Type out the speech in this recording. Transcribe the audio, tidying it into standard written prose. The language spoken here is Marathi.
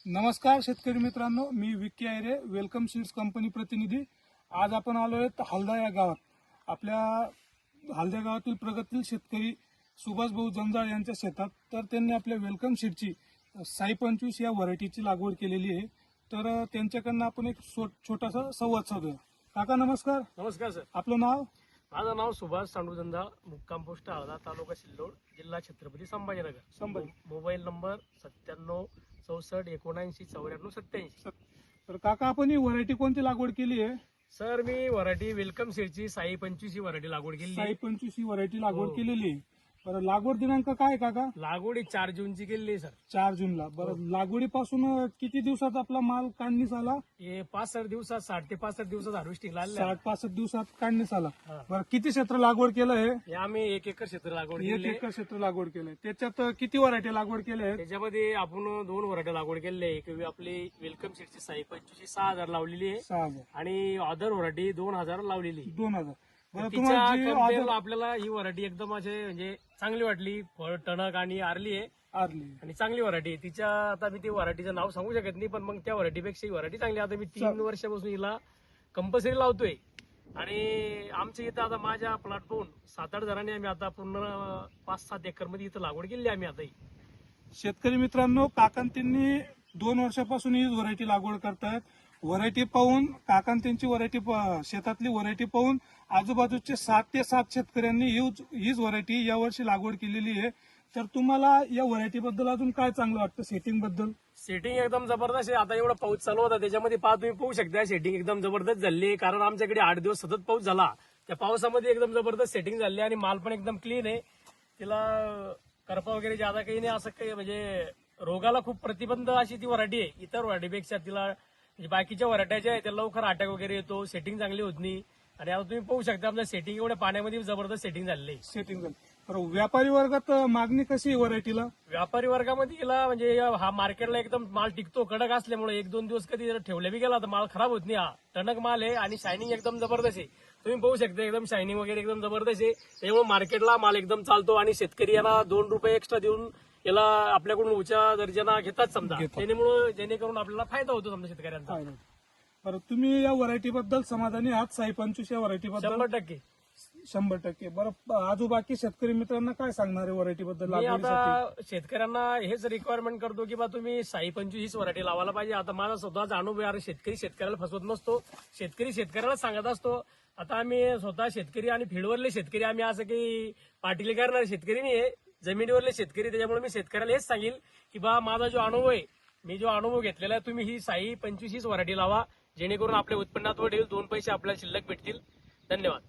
नमस्कार शेतकरी मित्रांनो, मी Vicky Ayare, welcome seeds company प्रतिनिधी। आज आपण आलो आहेत हलदा या गावात। आपल्या हलदा गावातील प्रगतशील शेतकरी सुभाष भाऊ जंजाळ यांच्या शेतात। तर त्यांनी आपल्या वेलकम सीडची साई 25 या व्हरायटीची लागवड केलेली आहे। तर त्यांच्याकडनं आपण एक छोटासा संवाद साधूया। काका नमस्कार। नमस्कार सर, आपलं नाव? माझं नाव सुभाष सांडू जंजाळ, मुक्काम पोस्ट हलदा, तालुका सिल्लोड, जिल्हा छत्रपती संभाजीनगर। Mobile number 97 64 79 94 87। तर काका, आपण ही व्हरायटी कोणती लागवड केली आहे? सर, मी व्हरायटी वेलकम सीडची साई 25 ही व्हरायटी लागवड केली। साई 25 ही व्हरायटी लागवड केलेली आहे। बरं, लागवड दिनांक काय आहे काका? लागवड 4 जूनची केलेली सर। 4 जूनला। बरं, लागवडीपासून किती दिवसात आपला माल काढणीस आला? हे 65 दिवसात, 60 ते 65 दिवसात हार्वेस्टिंग आले। 60-65 दिवसात काढणीस आला। हा. बरं, किती क्षेत्र लागवड केलं आहे? हे आम्ही 1 एकर क्षेत्र लागवड 1 केली। एकर क्षेत्र लागवड केलंय। त्याच्यात किती व्हरायटी लागवड केल्या आहेत? त्याच्यामध्ये आपण 2 व्हरायटी लागवड केली आहे। एक आपली वेलकम सीडची साई 25 6000 लावलेली आहे 6000 आणि अदर व्हरायटी 2000 लावलेली आहे। 2000। बरं, तिच्या तुम्हाला जी compare ऑर्डर आपल्याला ही व्हरायटी एकदम असे म्हणजे चांगली वाटली। फळ टणक आणि आरली आहे आरली आणि चांगली व्हरायटी आहे तिच्या। आता मी ती व्हरायटीचं नाव सांगू शकत नाही, पण मग त्या व्हरायटीपेक्षा ही व्हरायटी चांगली। आता मी 3 वर्षापासून हिला कंपल्सरी लावतोय आणि आमच्या इथं आता माझ्या प्लॉट पाहून 7-8 जणांनी आम्ही आता पूर्ण 5-7 एकर मध्ये इथं लागवड केली आम्ही आता ही। शेतकरी मित्रांनो, काकांतींनी 2 वर्षापासून ही व्हरायटी लागवड करतायत। व्हरायटी पाहून काकांतींची व्हरायटी शेतातली व्हरायटी पाहून आजूबाजूचे 7 ते 7 शेतकऱ्यांनी हीच व्हरायटी यावर्षी लागवड केलेली आहे। तर तुम्हाला या व्हरायटी बद्दल अजून काय चांगलं वाटतं? सेटिंग बद्दल? सेटिंग एकदम जबरदस्त आहे। आता एवढा पाऊस चालू होता त्याच्यामध्ये तुम्ही पाहू शकता सेटिंग एकदम जबरदस्त झाली आहे। कारण आमच्याकडे 8 दिवस सतत पाऊस झाला, त्या पावसामध्ये एकदम जबरदस्त सेटिंग झाली आणि माल पण एकदम क्लीन आहे। तिला करपा वगैरे ज्यादा काही नाही, असं काही म्हणजे रोगाला खूप प्रतिबंध अशी ती व्हरायटी आहे। इतर व्हरायटीपेक्षा तिला म्हणजे बाकीच्या व्हरायट्या ज्या आहेत त्या लवकर अटॅक वगैरे येतो, सेटिंग चांगली होत नाही। आणि आता तुम्ही पाहू शकता आमचं सेटिंग एवढ्या पाण्यामध्ये जबरदस्त सेटिंग झालेलं आहे। सेटिंग झाली। बरं, व्यापारी वर्गात मागणी कशी आहे व्हरायटीला? व्यापारी वर्गामध्ये गेला म्हणजे हा मार्केटला एकदम माल टिकतो, कडक असल्यामुळे 1-2 दिवस कधी जर ठेवले बी गेला तर माल खराब होत नाही। हा टणक माल आहे आणि शायनिंग एकदम जबरदस्त आहे। तुम्ही पाहू शकता एकदम शायनिंग वगैरे एकदम जबरदस्त आहे। त्यामुळे मार्केटला माल एकदम चालतो आणि शेतकरी याला 2 रुपये एक्स्ट्रा देऊन याला आपल्याकडून उच्च दर्जाना घेतात समजा। त्यामुळे जेणेकरून आपल्याला फायदा होतो समजा शेतकऱ्यांचा। बरं, तुम्ही या व्हरायटी बद्दल समाधानी आहात? साई 25 या व्हरायटी बद्दल? 100%। 100%। बरं, आजू बाकी शेतकरी मित्रांना काय सांगणार आहे व्हरायटी बद्दल? मी आता शेतकऱ्यांना हेच रिक्वायरमेंट करतो की बा तुम्ही साई 25 व्हरायटी लावायला पाहिजे। आता माझा स्वतःचा अनुभव आहे। शेतकरी शेतकऱ्याला फसवत नसतो, शेतकरी शेतकऱ्याला सांगत असतो। आता आम्ही स्वतः शेतकरी आणि फील्डवरले शेतकरी, आम्ही असं काही पाटील करणारे शेतकरी नाही आहे, जमिनीवरले शेतकरी। त्याच्यामुळे मी शेतकऱ्याला हेच सांगेल की बा माझा जो अनुभव आहे, मी जो अनुभव घेतलेला आहे, तुम्ही ही साई 25 व्हरायटी लावा, जेणेकरून आपल्या उत्पन्नात वाढ होईल, 2 पैसे आपल्याला शिल्लक भेटतील। धन्यवाद।